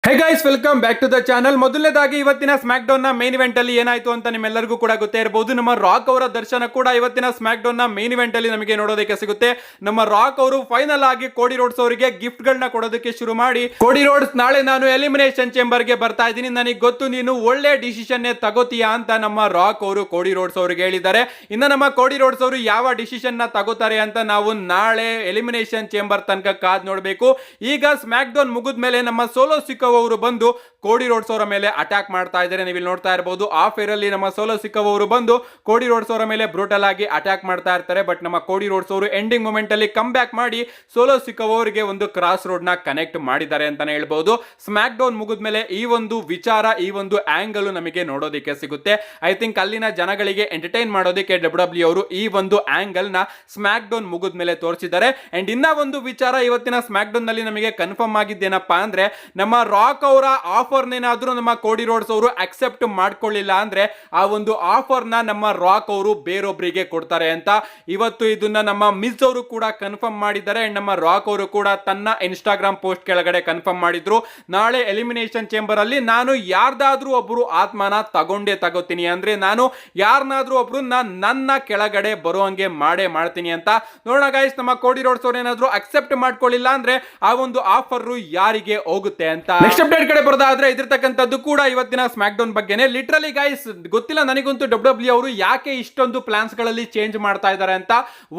Hey guys, welcome back to the channel. ಮೊದಲನೇದಾಗಿ ಇವತ್ತಿನ SmackDown ನ ಮೇನ್ ಇವೆಂಟ್ ಅಲ್ಲಿ ಏನಾಯ್ತು ಅಂತ ನಿಮ್ಮೆಲ್ಲರಿಗೂ ಕೂಡ ಗೊತ್ತೇ ಇರಬಹುದು. ನಮ್ಮ ರಾಕ್ ಅವರ ದರ್ಶನ ಕೂಡ ಇವತ್ತಿನ ಸ್ಮ್ಯಾಕ್ ಡೌನ್ ನ ಮೇನ್ ಇವೆಂಟ್ ಅಲ್ಲಿ ನಮಗೆ ನೋಡೋದಕ್ಕೆ ಸಿಗುತ್ತೆ. ನಮ್ಮ ರಾಕ್ ಅವರು ಫೈನಲ್ ಆಗಿ ಕೋಡಿ ರೋಡ್ಸ್ ಅವರಿಗೆ ಗಿಫ್ಟ್ ಗಳನ್ನ ಕೊಡೋದಕ್ಕೆ ಶುರು ಮಾಡಿ, ಕೋಡಿ ರೋಡ್ಸ್ ನಾಳೆ ನಾನು ಎಲಿಮಿನೇಷನ್ ಚೇಂಬರ್ ಗೆ ಬರ್ತಾ ಇದ್ದೀನಿ, ನನಗೆ ಗೊತ್ತು ನೀನು ಒಳ್ಳೆ ಡಿಸಿಷನ್ ತಗೋತೀಯಾ ಅಂತ ನಮ್ಮ ರಾಕ್ ಅವರು ಕೋಡಿ ರೋಡ್ಸ್ ಅವರಿಗೆ ಹೇಳಿದ್ದಾರೆ. ಇನ್ನು ನಮ್ಮ ಕೋಡಿ ರೋಡ್ಸ್ ಅವರು ಯಾವ ಡಿಸಿಷನ್ ನ ತಗೋತಾರೆ ಅಂತ ನಾವು ನಾಳೆ ಎಲಿಮಿನೇಷನ್ ಚೇಂಬರ್ ತನಕ ಕಾದ್ ನೋಡಬೇಕು. ಈಗ ಸ್ಮ್ಯಾಕ್ ಡೌನ್ ಮುಗಿದ ಮೇಲೆ ನಮ್ಮ ಸೋಲೋ ಸಿಕ್ಕೋ ಅವರು ಬಂದು ಕೋಡಿ ರೋಡ್ಸ್ ಅವರ ಮೇಲೆ ಅಟ್ಯಾಕ್ ಮಾಡ್ತಾ ಇದ್ದಾರೆ. ನೀವು ಇಲ್ಲಿ ನೋಡ್ತಾ ಇರಬಹುದು, ಆ ಫೇರ್ ಅಲ್ಲಿ ನಮ್ಮ ಸೋಲೋ ಸಿಕ್ಕೋ ಅವರು ಬಂದು ಕೋಡಿ ರೋಡ್ಸ್ ಅವರ ಮೇಲೆ ಬ್ರೂಟಲ್ ಆಗಿ ಅಟ್ಯಾಕ್ ಮಾಡ್ತಾ ಇರ್ತಾರೆ. ಬಟ್ ನಮ್ಮ ಕೋಡಿ ರೋಡ್ಸ್ ಅವರು ಎಂಡಿಂಗ್ ಮೂಮೆಂಟ್ ಅಲ್ಲಿ ಕಮ್ ಬ್ಯಾಕ್ ಮಾಡಿ ಸೋಲೋ ಸಿಕ್ಕೋ ಅವರಿಗೆ ಒಂದು ಕ್ರಾಸ್ ರೋಡ್ ನ ಕನೆಕ್ಟ್ ಮಾಡಿದ್ದಾರೆ ಅಂತಾನೆ ಹೇಳ್ಬಹುದು. ಸ್ಮ್ಯಾಕ್ ಡೌನ್ ಮುಗಿದ ಮೇಲೆ ಈ ಒಂದು ವಿಚಾರ, ಈ ಒಂದು ಆಂಗಲ್ ನಮಗೆ ನೋಡೋದಕ್ಕೆ ಸಿಗುತ್ತೆ. ಐ ಥಿಂಕ್ ಅಲ್ಲಿನ ಜನಗಳಿಗೆ ಎಂಟರ್ಟೈನ್ ಮಾಡೋದಕ್ಕೆ ಡಬ್ಲ್ಯೂ ಅವರು ಈ ಒಂದು ಆಂಗಲ್ ನ ಸ್ಮ್ಯಾಕ್ ಡೌನ್ ಮುಗಿದ ಮೇಲೆ ತೋರಿಸಿದ್ದಾರೆ. ಅಂಡ್ ಇನ್ನ ಒಂದು ವಿಚಾರ ಇವತ್ತಿನ ಸ್ಮ್ಯಾಕ್ ಡೌನ್ ನಲ್ಲಿ ನಮಗೆ ಕನ್ಫರ್ಮ್ ಆಗಿದ್ದೇನಪ್ಪಾ ಅಂದ್ರೆ, ನಮ್ಮ ರಾಕ್ ಅವರ ಆಫರ್ ನೇನಾದ್ರೂ ನಮ್ಮ ಕೋಡಿ ರೋಡ್ಸ್ ಅವರು ಅಕ್ಸೆಪ್ಟ್ ಮಾಡ್ಕೊಳ್ಳಿಲ್ಲ ಅಂದ್ರೆ ಆ ಒಂದು ಆಫರ್ ನ ನಮ್ಮ ರಾಕ್ ಅವರು ಬೇರೊಬ್ಬರಿಗೆ ಕೊಡ್ತಾರೆ ಅಂತ ಇವತ್ತು ಇದನ್ನ ನಮ್ಮ ಮಿಸ್ ಅವರು ಕೂಡ ಕನ್ಫರ್ಮ್ ಮಾಡಿದ್ದಾರೆ. ಅಂಡ್ ನಮ್ಮ ರಾಕ್ ಅವರು ಕೂಡ ತನ್ನ ಇನ್ಸ್ಟಾಗ್ರಾಮ್ ಪೋಸ್ಟ್ ಕೆಳಗಡೆ ಕನ್ಫರ್ಮ್ ಮಾಡಿದ್ರು, ನಾಳೆ ಎಲಿಮಿನೇಷನ್ ಚೇಂಬರ್ ಅಲ್ಲಿ ನಾನು ಯಾರ್ದಾದ್ರೂ ಒಬ್ರು ಆತ್ಮನ ತಗೋತೀನಿ, ಅಂದ್ರೆ ನಾನು ಯಾರನ್ನಾದ್ರೂ ಒಬ್ರು ನನ್ನ ಕೆಳಗಡೆ ಬರುವಂಗೆ ಮಾಡ್ತೀನಿ ಅಂತ. ನೋಡೋಣ ಗೈಸ್, ನಮ್ಮ ಕೋಡಿ ರೋಡ್ಸ್ ಅವ್ರು ಏನಾದ್ರೂ ಅಕ್ಸೆಪ್ಟ್ ಮಾಡ್ಕೊಳ್ಳಿಲ್ಲ ಅಂದ್ರೆ ಆ ಒಂದು ಆಫರ್ ಯಾರಿಗೆ ಹೋಗುತ್ತೆ ಅಂತ. ನೆಕ್ಸ್ಟ್ ಅಪ್ಡೇಟ್ ಕಡೆ ಬರೋದಾದ್ರೆ ಇದಿರ್ತಕ್ಕಂಥದ್ದು ಕೂಡ ಇವತ್ತಿನ ಸ್ಮ್ಯಾಕ್ ಡೌನ್ ಬಗ್ಗೆನೇ. ಲಿಟರಲಿ ಗೈಸ್, ಗೊತ್ತಿಲ್ಲ ನನಗಂತೂ ಡಬ್ಲ್ಯೂ ಅವರು ಯಾಕೆ ಇಷ್ಟೊಂದು ಪ್ಲಾನ್ಸ್ ಗಳಲ್ಲಿ ಚೇಂಜ್ ಮಾಡ್ತಾ ಇದ್ದಾರೆ ಅಂತ.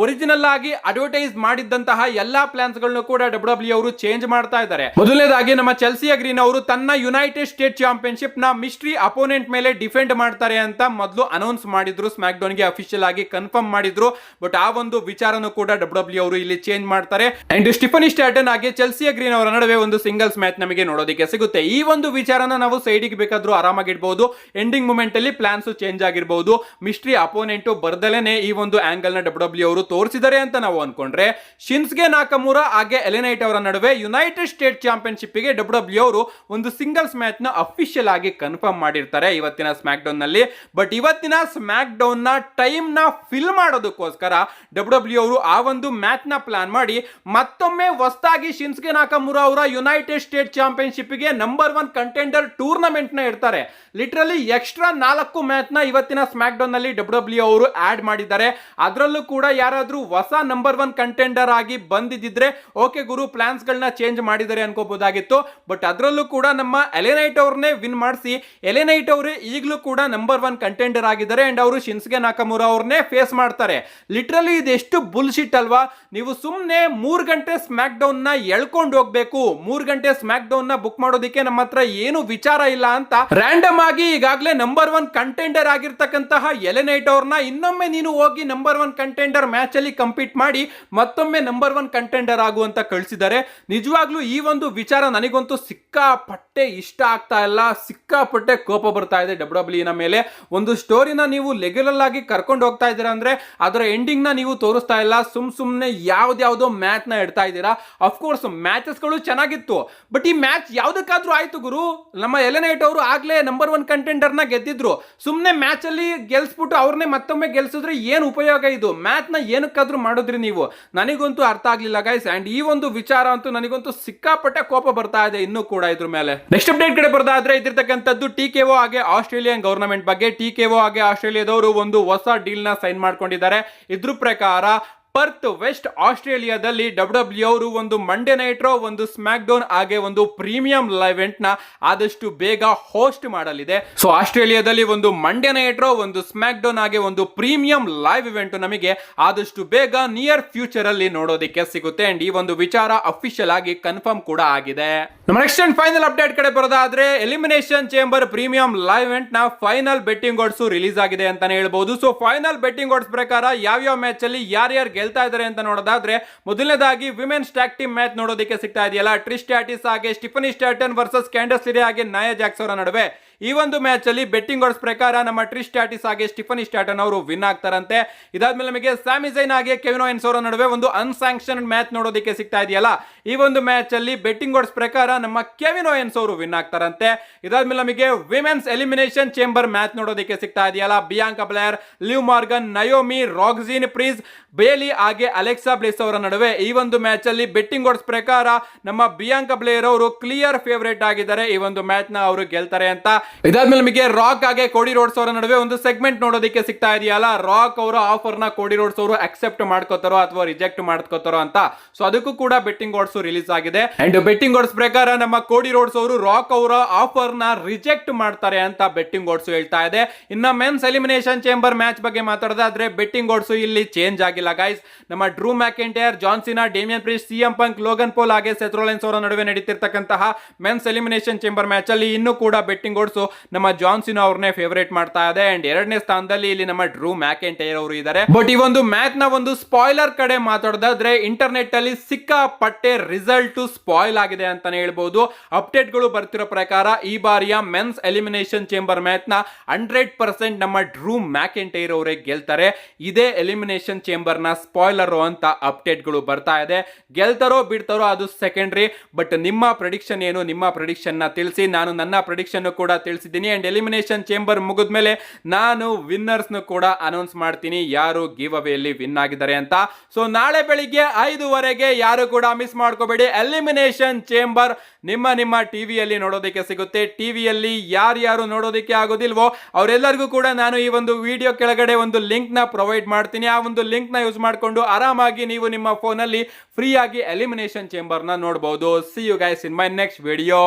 ಒರಿಜಿನಲ್ ಆಗಿ ಅಡ್ವರ್ಟೈಸ್ ಮಾಡಿದ್ದಂತಹ ಎಲ್ಲಾ ಪ್ಲಾನ್ಸ್ ಗಳನ್ನು ಕೂಡ ಡಬ್ಲ್ಯೂ ಅವರು ಚೇಂಜ್ ಮಾಡ್ತಾ ಇದ್ದಾರೆ. ಮೊದಲನೇದಾಗಿ ನಮ್ಮ ಚೆಲ್ಸಿಯಾ ಗ್ರೀನ್ ಅವರು ತನ್ನ ಯುನೈಟೆಡ್ ಸ್ಟೇಟ್ ಚಾಂಪಿಯನ್ಶಿಪ್ ನ ಮಿಸ್ಟ್ರಿ ಅಪೋನೆಂಟ್ ಮೇಲೆ ಡಿಫೆಂಡ್ ಮಾಡ್ತಾರೆ ಅಂತ ಮೊದಲು ಅನೌನ್ಸ್ ಮಾಡಿದ್ರು, ಸ್ಮ್ಯಾಕ್ ಡೌನ್ ಗೆ ಅಫಿಷಿಯಲ್ ಆಗಿ ಕನ್ಫರ್ಮ್ ಮಾಡಿದ್ರು. ಬಟ್ ಆ ಒಂದು ವಿಚಾರನು ಕೂಡ ಡಬ್ಲ್ಯೂ ಅವರು ಇಲ್ಲಿ ಚೇಂಜ್ ಮಾಡ್ತಾರೆ. ಅಂಡ್ ಸ್ಟಿಫನಿ ಸ್ಟ್ಯಾಟನ್ ಹಾಗೆ ಚೆಲ್ಸಿಯಾ ಗ್ರೀನ್ ಅವರ ನಡುವೆ ಒಂದು ಸಿಂಗಲ್ಸ್ ಮ್ಯಾಚ್ ನಮಗೆ ನೋಡೋದಕ್ಕೆ ಸಿಗುತ್ತೆ. ಈ ಒಂದು ವಿಚಾರನ ನಾವು ಸೈಡಿಗೆ ಬೇಕಾದ್ರೂ ಆರಾಮಾಗಿಡಬಹುದು. ಎಂಡಿಂಗ್ ಮೂಮೆಂಟ್ ಅಲ್ಲಿ ಪ್ಲಾನ್ಸ್ ಚೇಂಜ್ ಆಗಿರಬಹುದು. ಮಿಸ್ಟ್ರಿ ಅಪೋನೆಂಟ್ ಬರ್ದಲೇನೆ ಈ ಒಂದು ಆಂಗಲ್ ನ ಡಬ್ಲ್ಯೂ ಅವರು ತೋರಿಸಿದ್ದಾರೆ ಅಂತ ನಾವು ಅನ್ಕೊಂಡ್ರೆ, ಶಿನ್ಸ್ಗೆ ನಾಕಮುರಾ ಹಾಗೆ ಎಲೆನೈಟ್ ಅವರ ನಡುವೆ ಯುನೈಟೆಡ್ ಸ್ಟೇಟ್ ಚಾಂಪಿಯನ್ಶಿಪ್ ಗೆ ಡಬ್ಲ್ಯೂ ಅವರು ಒಂದು ಸಿಂಗಲ್ಸ್ ಮ್ಯಾಚ್ ನ ಅಫಿಷಿಯಲ್ ಆಗಿ ಕನ್ಫರ್ಮ್ ಮಾಡಿರ್ತಾರೆ ಇವತ್ತಿನ ಸ್ಮ್ಯಾಕ್ ಡೌನ್ ನಲ್ಲಿ. ಬಟ್ ಇವತ್ತಿನ ಸ್ಮ್ಯಾಕ್ ಡೌನ್ ನ ಟೈಮ್ ನ ಫಿಲ್ ಮಾಡೋದಕ್ಕೋಸ್ಕರ ಡಬ್ಲ್ಯೂ ಅವರು ಆ ಒಂದು ಮ್ಯಾಚ್ ನ ಪ್ಲಾನ್ ಮಾಡಿ ಮತ್ತೊಮ್ಮೆ ಹೊಸದಾಗಿ ಶಿನ್ಸ್ಗೆ ನಾಕಮುರಾ ಅವರ ಯುನೈಟೆಡ್ ಸ್ಟೇಟ್ ಚಾಂಪಿಯನ್ಶಿಪ್ ಗೆ ನಂಬರ್ 1 ಕಂಟೆಂಡರ್ ಟೂರ್ನಮೆಂಟ್ ನ ಇಡ್ತಾರೆ. ಲಿಟರಲಿ ಎಕ್ಸ್ಟ್ರಾ 4 ಮ್ಯಾಚ್ ನ ಇವತ್ತಿನ ಸ್ಮ್ಯಾಕ್ ಡೌನ್ ನಲ್ಲಿ ಡಬ್ಲ್ಯೂ ಅವರು ಆಡ್ ಮಾಡಿದ್ದಾರೆ. ಅದರಲ್ಲೂ ಕೂಡ ಯಾರಾದ್ರೂ ಹೊಸ ನಂಬರ್ 1 ಕಂಟೆಂಡರ್ ಆಗಿ ಬಂದಿದ್ರೆ ಓಕೆ ಗುರು, ಪ್ಲಾನ್ಸ್ ಗಳನ್ನ ಚೇಂಜ್ ಮಾಡಿದ್ದಾರೆ ಅನ್ಕೋಬಹುದಾಗಿತ್ತು. ಬಟ್ ಅದರಲ್ಲೂ ಕೂಡ ನಮ್ಮ ಎಲೆನೈಟ್ ಅವ್ರನ್ನೇ ವಿನ್ ಮಾಡಿಸಿ, ಎಲೆನೈಟ್ ಅವರೇ ಈಗಲೂ ಕೂಡ ನಂಬರ್ 1 ಕಂಟೆಂಡರ್ ಆಗಿದ್ದಾರೆ. ಅಂಡ್ ಅವರು ಶಿನ್ಸ್ಗೆ ನಾಕಮುರಾ ಅವ್ರನ್ನೇ ಫೇಸ್ ಮಾಡ್ತಾರೆ. ಲಿಟರಲಿ ಇದೆಷ್ಟು ಬುಲ್ಶಿಟ್ ಅಲ್ವಾ. ನೀವು ಸುಮ್ಮನೆ 3 ಗಂಟೆ ಸ್ಮ್ಯಾಕ್ ಡೌನ್ ನ ಎಳ್ಕೊಂಡು ಹೋಗ್ಬೇಕು, 3 ಗಂಟೆ ಸ್ಮ್ಯಾಕ್ ಡೌನ್ ನ ಬುಕ್ ಮಾಡೋದಕ್ಕೆ ನಮ್ಮ ಹತ್ರ ಏನು ವಿಚಾರ ಇಲ್ಲ ಅಂತ ರ್ಯಾಂಡಮ್ ಆಗಿ ಈಗಾಗಲೇ ನಂಬರ್ 1 ಕಂಟೆಂಡರ್ ಆಗಿರ್ತಕ್ಕಂತಹ ಎಲೆನೈಟ್ ಅವ್ರನ್ನ ಇನ್ನೊಮ್ಮೆ ನೀನು ಹೋಗಿ ನಂಬರ್ 1 ಕಂಟೆಂಡರ್ ಮ್ಯಾಚ್ ಅಲ್ಲಿ ಕಂಪೀಟ್ ಮಾಡಿ ಮತ್ತೊಮ್ಮೆ ನಂಬರ್ 1 ಕಂಟೆಂಡರ್ ಆಗುವಂತ ಕಳಿಸಿದ್ದಾರೆ. ನಿಜವಾಗ್ಲೂ ಈ ಒಂದು ವಿಚಾರ ನನಗಂತೂ ಸಿಕ್ಕಾಪಟ್ಟೆ ಇಷ್ಟ ಆಗ್ತಾ ಇಲ್ಲ, ಸಿಕ್ಕಾಪಟ್ಟೆ ಕೋಪ ಬರ್ತಾ ಇದೆ ಡಬ್ಲ್ಯೂ ನ ಮೇಲೆ. ಒಂದು ಸ್ಟೋರಿನ ನೀವು ಲೆಗ್ಯುಲರ್ ಆಗಿ ಕರ್ಕೊಂಡು ಹೋಗ್ತಾ ಇದ್ದೀರಾ ಅಂದ್ರೆ ಅದರ ಎಂಡಿಂಗ್ ನ ನೀವು ತೋರಿಸ್ತಾ ಇಲ್ಲ, ಸುಮ್ನೆ ಯಾವ್ದಾವ್ದೋ ಮ್ಯಾಚ್ ನ ಇಡ್ತಾ ಇದ್ದೀರಾ. ಅಫ್ಕೋರ್ಸ್ ಮ್ಯಾಚಸ್ ಗಳು ಚೆನ್ನಾಗಿತ್ತು, ಬಟ್ ಈ ಮ್ಯಾಚ್ ಯಾವ್ದಕ್ಕಾದ್ರೂ ಆಯ್ತು ಗುರು. ನಮ್ಮ ಎಲೆನೈಟ್ ಅವರು ಆಗ್ಲೇ ನಂಬರ್ 1 ಕಂಟೆಂಡರ್ ನ ಗೆದ್ದಿದ್ರು, ಸುಮ್ನೆ ಮ್ಯಾಚ್ ಅಲ್ಲಿ ಗೆಲ್ಸ್ಬಿಟ್ಟು ಅವ್ರನ್ನೇ ಮತ್ತೊಮ್ಮೆ ಗೆಲ್ಸಿದ್ರೆ ಏನ್ ಉಪಯೋಗ? ಇದು ಮ್ಯಾಚ್ ನ ಏನಕ್ಕಾದ್ರೂ ಮಾಡಿದ್ರಿ ನೀವು? ನನಗಂತೂ ಅರ್ಥ ಆಗ್ಲಿಲ್ಲ ಗೈಸ್. ಅಂಡ್ ಈ ಒಂದು ವಿಚಾರ ಅಂತೂ ನನಗಂತೂ ಸಿಕ್ಕಾಪಟ್ಟೆ ಕೋಪ ಬರ್ತಾ ಇದೆ ಇನ್ನೂ ಕೂಡ ಇದ್ರ ಮೇಲೆ. ನೆಕ್ಸ್ಟ್ ಅಪ್ಡೇಟ್ ಕಡೆ ಬರೋದಾದ್ರೆ ಇದಿರ್ತಕ್ಕಂಥದ್ದು TKO ಹಾಗೆ ಆಸ್ಟ್ರೇಲಿಯನ್ ಗವರ್ನಮೆಂಟ್ ಬಗ್ಗೆ. TKO ಹಾಗೆ ಆಸ್ಟ್ರೇಲಿಯಾದವರು ಒಂದು ಹೊಸ ಡೀಲ್ ನ ಸೈನ್ ಮಾಡ್ಕೊಂಡಿದ್ದಾರೆ. ಇದ್ರ ಪ್ರಕಾರ ಪರ್ತ್ ವೆಸ್ಟ್ ಆಸ್ಟ್ರೇಲಿಯಾದಲ್ಲಿ ಡಬ್ಲ್ಯೂ ಅವರು ಒಂದು ಮಂಡೇ ನೈಟ್ ರೋ, ಒಂದು ಸ್ಮ್ಯಾಕ್ ಡೌನ್ ಹಾಗೆ ಒಂದು ಪ್ರೀಮಿಯಂ ಲೈವ್ ಇವೆಂಟ್ ನ ಆದಷ್ಟು ಬೇಗ ಹೋಸ್ಟ್ ಮಾಡಲಿದೆ. ಸೊ ಆಸ್ಟ್ರೇಲಿಯಾದಲ್ಲಿ ಒಂದು ಮಂಡೇ ನೈಟ್ ರೋ, ಒಂದು ಸ್ಮ್ಯಾಕ್ ಡೌನ್ ಹಾಗೆ ಒಂದು ಪ್ರೀಮಿಯಂ ಲೈವ್ ಇವೆಂಟ್ ನಮಗೆ ಆದಷ್ಟು ಬೇಗ ನಿಯರ್ ಫ್ಯೂಚರ್ ಅಲ್ಲಿ ನೋಡೋದಕ್ಕೆ ಸಿಗುತ್ತೆ. ಅಂಡ್ ಈ ಒಂದು ವಿಚಾರ ಅಫಿಷಿಯಲ್ ಆಗಿ ಕನ್ಫರ್ಮ್ ಕೂಡ ಆಗಿದೆ. ನಮ್ಮ ನೆಕ್ಸ್ಟ್ ಅಂಡ್ ಫೈನಲ್ ಅಪ್ಡೇಟ್ ಕಡೆ ಬರೋದಾದ್ರೆ elimination chamber premium live event ನ ಫೈನಲ್ ಬೆಟ್ಟಿಂಗ್ ಓಡ್ಸ್ ರಿಲೀಸ್ ಆಗಿದೆ ಅಂತಾನೆ ಹೇಳ್ಬಹುದು. ಸೊ ಫೈನಲ್ ಬೆಟ್ಟಿಂಗ್ ಓಡ್ಸ್ ಪ್ರಕಾರ ಯಾವ್ಯಾವ ಮ್ಯಾಚ್ ಅಲ್ಲಿ ಯಾರ್ಯಾರು ಗೆಲ್ತಾ ಇದ್ದಾರೆ ಅಂತ ನೋಡೋದಾದ್ರೆ, ಮೊದಲನೇದಾಗಿ ವಿಮೆನ್ಸ್ ಟ್ಯಾಗ್ ಟೀಮ್ ಮ್ಯಾಚ್ ನೋಡೋದಕ್ಕೆ ಸಿಗ್ತಾ ಇದೆಯಲ್ಲ, ಟ್ರಿಶ್ ಸ್ಟ್ರಾಟಸ್ ಹಾಗೆ ಸ್ಟಿಫನಿ ಸ್ಟ್ಯಾಟನ್ ವರ್ಸಸ್ ಕ್ಯಾಂಡಸ್ ಲಿರೆ ಹಾಗೆ ನಾಯಾ ಜಾಕ್ಸ್ ಅವರ ನಡುವೆ. ಈ ಒಂದು ಮ್ಯಾಚ್ ಅಲ್ಲಿ ಬೆಟ್ಟಿಂಗ್ ಓಡ್ಸ್ ಪ್ರಕಾರ ನಮ್ಮ ಟ್ರಿಶ್ ಸ್ಟ್ರಾಟಸ್ ಹಾಗೆ ಸ್ಟಿಫನಿ ಸ್ಟ್ಯಾಟನ್ ಅವರು ವಿನ್ ಆಗ್ತಾರಂತೆ. ಇದಾದ್ಮೇಲೆ ನಮಗೆ ಸ್ಯಾಮಿ ಝೈನ್ ಹಾಗೆ ಕೆವಿನ್ ಓವೆನ್ಸ್ ಅವರ ನಡುವೆ ಒಂದು ಅನ್ಸ್ಯಾಂಕ್ಷನ್ಡ್ ಮ್ಯಾಚ್ ನೋಡೋದಕ್ಕೆ ಸಿಗ್ತಾ ಇದೆಯಲ್ಲ, ಈ ಒಂದು ಮ್ಯಾಚ್ ಅಲ್ಲಿ ಬೆಟ್ಟಿಂಗ್ ಓಡ್ಸ್ ಪ್ರಕಾರ ನಮ್ಮ ಕೆವಿನ್ ಓವೆನ್ಸ್ ಅವರು ವಿನ್ ಆಗ್ತಾರಂತೆ. ಇದಾದ್ಮೇಲೆ ನಮಗೆ ವಿಮೆನ್ಸ್ ಎಲಿಮಿನೇಷನ್ ಚೇಂಬರ್ ಮ್ಯಾಚ್ ನೋಡೋದಕ್ಕೆ ಸಿಗ್ತಾ ಇದೆಯಲ್ಲ, Bianca Blair, live Morgan, Naomi, ರಾಕ್ಸಿನ್ ಪ್ರೀಸ್, ಬೇಲಿ ಹಾಗೆ ಅಲೆಕ್ಸಾ ಬ್ಲಿಸ್ ಅವರ ನಡುವೆ ಈ ಒಂದು ಮ್ಯಾಚ್ ಅಲ್ಲಿ ಬೆಟ್ಟಿಂಗ್ ಓಡ್ಸ್ ಪ್ರಕಾರ ನಮ್ಮ ಬಿಯಾಂಕಾ ಬ್ಲೇರ್ ಅವರು ಕ್ಲಿಯರ್ ಫೇವರೇಟ್ ಆಗಿದ್ದಾರೆ, ಈ ಒಂದು ಮ್ಯಾಚ್ ನ ಅವರು ಗೆಲ್ತಾರೆ ಅಂತ. ಇದಾದ್ಮೇಲೆ ನಮಗೆ ರಾಕ್ ಹಾಗೆ ಕೋಡಿ ರೋಡ್ಸ್ ಅವರ ನಡುವೆ ಒಂದು ಸೆಗ್ಮೆಂಟ್ ನೋಡೋದಕ್ಕೆ ಸಿಗ್ತಾ ಇದೆಯಲ್ಲ, ರಾಕ್ ಅವರ ಆಫರ್ ನ ಕೋಡಿ ರೋಡ್ಸ್ ಅವರು ಅಕ್ಸೆಪ್ಟ್ ಮಾಡ್ಕೋತಾರೋ ಅಥವಾ ರಿಜೆಕ್ಟ್ ಮಾಡ್ಕೋತಾರೋ ಅಂತ. ಸೊ ಅದಕ್ಕೂ ಕೂಡ ಬೆಟ್ಟಿಂಗ್ ಓಡ್ಸ್ ರಿಲೀಸ್ ಆಗಿದೆ. ಅಂಡ್ ಬೆಟ್ಟಿಂಗ್ ಓಡ್ಸ್ ಪ್ರಕಾರ ನಮ್ಮ ಕೋಡಿ ರೋಡ್ಸ್ ಅವರು ರಾಕ್ ಅವರ ಆಫರ್ ನ ರಿಜೆಕ್ಟ್ ಮಾಡ್ತಾರೆ ಅಂತ ಬೆಟ್ಟಿಂಗ್ ಓಡ್ಸ್ ಹೇಳ್ತಾ ಇದೆ. ಇನ್ನ ಮೆನ್ಸ್ ಎಲಿಮಿನೇಷನ್ ಚೇಂಬರ್ ಮ್ಯಾಚ್ ಬಗ್ಗೆ ಮಾತಾಡೋದಾದ್ರೆ ಬೆಟ್ಟಿಂಗ್ ಓಡ್ಸ್ ಇಲ್ಲಿ ಚೇಂಜ್ ಆಗಿಲ್ಲ ಗೈಸ್. ನಮ್ಮ Drew McIntyre, John Cena, Damien Priest, CM Punk, Logan Paul ಹಾಗೆ ಸೆತ್ ರೋಲೆನ್ಸ್ ಅವರ ನಡುವೆ ನಡೀತಿರ್ತಕ್ಕಂತಹ ಮೆನ್ಸ್ ಎಲಿಮಿನೇಷನ್ ಚೇಂಬರ್ ಮ್ಯಾಚ್ ಅಲ್ಲಿ ಇನ್ನೂ ಕೂಡ ಬೆಟ್ಟಿಂಗ್ ಓಡ್ಸ್ ನಮ್ಮ ಜಾನ್ ಸಿನಾ ಅವ್ರನ್ನೇ ಫೇವರೇಟ್ ಮಾಡ್ತಾ ಇದೆ. ಅಂಡ್ ಎರಡನೇ ಸ್ಥಾನದಲ್ಲಿ ಇಲ್ಲಿ ನಮ್ಮ ಡ್ರೂ ಮ್ಯಾಕೆಂಟೈರ್ ಅವರು ಇದ್ದಾರೆ. ಬಟ್ ಈ ಒಂದು ಮ್ಯಾಚ್ ನ ಒಂದು ಸ್ಪಾಯ್ಲರ್ ಕಡೆ ಮಾತಾಡೋದಾದ್ರೆ ಇಂಟರ್ನೆಟ್ ಅಲ್ಲಿ ಸಿಕ್ಕಾಪಟ್ಟೆ ರಿಸಲ್ಟ್ ಸ್ಪಾಯ್ಲ್ ಆಗಿದೆ ಅಂತಾನೆ ಹೇಳ್ಬಹುದು. ಅಪ್ಡೇಟ್ ಗಳು ಬರ್ತಿರೋ ಪ್ರಕಾರ ಈ ಬಾರಿಯ ಮೆನ್ಸ್ ಎಲಿಮಿನೇಷನ್ ಚೇಂಬರ್ ಮ್ಯಾಚ್ ನ 100% ನಮ್ಮ ಡ್ರೂ ಮ್ಯಾಕೆಂಟೈರ್ ಅವರೇ ಗೆಲ್ತಾರೆ. ಇದೇ ಎಲಿಮಿನೇಷನ್ ಚೇಂಬರ್ ನ ಸ್ಪಾಯ್ಲರ್ ಅಂತ ಅಪ್ಡೇಟ್ ಗಳು ಬರ್ತಾ ಇದೆ. ಗೆಲ್ತಾರೋ ಬಿಡ್ತಾರೋ ಅದು ಸೆಕೆಂಡ್ರಿ, ಬಟ್ ನಿಮ್ಮ ಪ್ರೆಡಿಕ್ಷನ್ ಏನು, ನಿಮ್ಮ ಪ್ರೆಡಿಕ್ಷನ್ ನ ತಿಳಿಸಿ. ನಾನು ನನ್ನ ಪ್ರೆಡಿಕ್ಷನ್ ಕೂಡ ತಿಳಿಸಿದ್ದೀನಿ. ಅಂಡ್ ಎಲಿಮಿನೇಷನ್ ಚೇಂಬರ್ ಮುಗಿದ್ಮೇಲೆ ನಾನು ವಿನ್ನರ್ಸ್ ಕೂಡ ಅನೌನ್ಸ್ ಮಾಡ್ತೀನಿ, ಯಾರು ಗಿವ್ ಅವೇ ಅಲ್ಲಿ ವಿನ್ ಆಗಿದ್ದಾರೆ ಅಂತ. ಸೊ ನಾಳೆ ಬೆಳಿಗ್ಗೆ 5:00 ಯಾರು ಕೂಡ ಮಿಸ್ ಮಾಡ್ಕೋಬೇಡಿ. ಎಲಿಮಿನೇಷನ್ ಚೇಂಬರ್ ನಿಮ್ಮ ಟಿವಿಯಲ್ಲಿ ನೋಡೋದಕ್ಕೆ ಸಿಗುತ್ತೆ. ಟಿವಿಯಲ್ಲಿ ಯಾರ್ಯಾರು ನೋಡೋದಕ್ಕೆ ಆಗೋದಿಲ್ವೋ ಅವರೆಲ್ಲರಿಗೂ ಕೂಡ ನಾನು ಈ ಒಂದು ವಿಡಿಯೋ ಕೆಳಗಡೆ ಒಂದು ಲಿಂಕ್ ನ ಪ್ರೊವೈಡ್ ಮಾಡ್ತೀನಿ. ಆ ಒಂದು ಲಿಂಕ್ ನ ಯೂಸ್ ಮಾಡಿಕೊಂಡು ಆರಾಮಾಗಿ ನೀವು ನಿಮ್ಮ ಫೋನ್ ಅಲ್ಲಿ ಫ್ರೀ ಆಗಿ ಎಲಿಮಿನೇಷನ್ ಚೇಂಬರ್ ನ ನೋಡಬಹುದು. See you guys in my next video.